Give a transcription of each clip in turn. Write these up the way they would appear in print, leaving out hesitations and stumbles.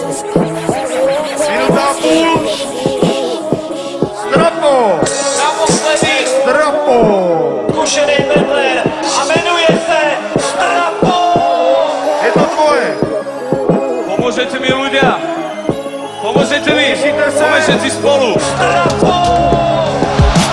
Minúta a půl. Stropo. Naposledy Stropo. zkušený medler a jmenuje se Strapo. Je to tvoje. Pomôžete mi ľudia! Pomôžete mi! Tešíte sa? Poďme všetci spolu! Strapo.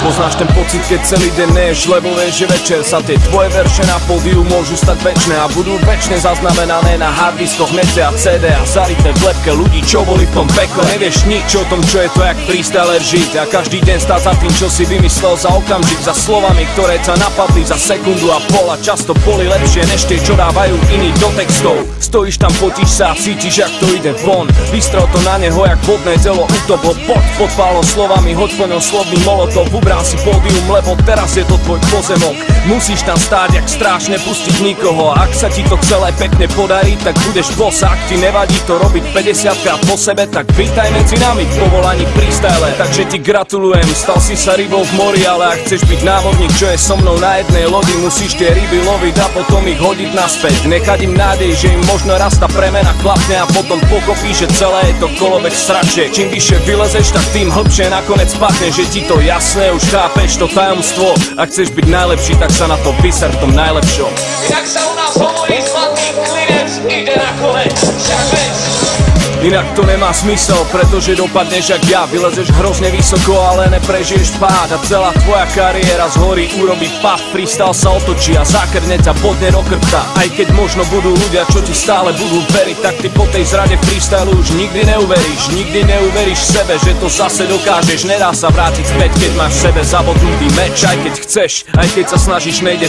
Poznáš ten pocit, keď celý deň neješ, lebo vieš, že večer sa tie tvoje verše na pódiu môžu stať večné a budú večne zaznamenané na harddiskoch, nece a CD a zarité v lepke ľudí, čo boli v tom pekle. Nevieš nič o tom, čo je to jak freestyler žiť a každý deň stáť za tým, čo si vymyslel za okamžik, za slovami, ktoré ťa napadli za sekundu a pol a často boli lepšie než tie, čo dávajú iní do textov. Stojíš tam, potíš sa a cítiš, jak to ide von. Vystrel to na neho jak vodné telo, utop ho podpálo slovami, hoď po ňom slovný molotov. Ubrál si pódium, lebo teraz je to tvoj pozemok. Musíš tam stáť, jak stráž, nepustiť nikoho. A ak sa ti to celé pekne podarí, tak budeš boss. Ak ti nevadí to robiť 50-krát po sebe, tak vítaj medzi nami v povolaní freestyle. Takže ti gratulujem, stal si sa rybou v mori, ale ak chceš byť námorník, čo je so mnou na jednej lodi, musíš tie ryby loviť a potom ich hodiť naspäť. Nechať im nádej, že im možno raz tá premena klapne a potom pochopíš, že celé je to kolobek sračiek. Čím vyššie vylezeš, tak tým hlbšie nakoniec padne, že ti to jasné už chápeš to tajomstvo. Ak chceš byť najlepší, tak sa na to vyser v tom najlepšom. Inak sa u nás hovorí, zlatý klinec ide na kole. Však veď. Inak to nemá smysel, pretože dopadneš jak ja. Vylezeš hrozne vysoko, ale neprežiješ pád a celá tvoja kariéra zhorí, urobí paf. Freestyle sa otočí a zákrne ťa bodne do chrbta. Aj keď možno budú ľudia, čo ti stále budú veriť, tak ty po tej zrade freestylu už nikdy neuveríš. Nikdy neuveríš sebe, že to zase dokážeš. Nedá sa vrátiť späť, keď máš v sebe zabodnutý meč. Aj keď chceš, aj keď sa snažíš, nejde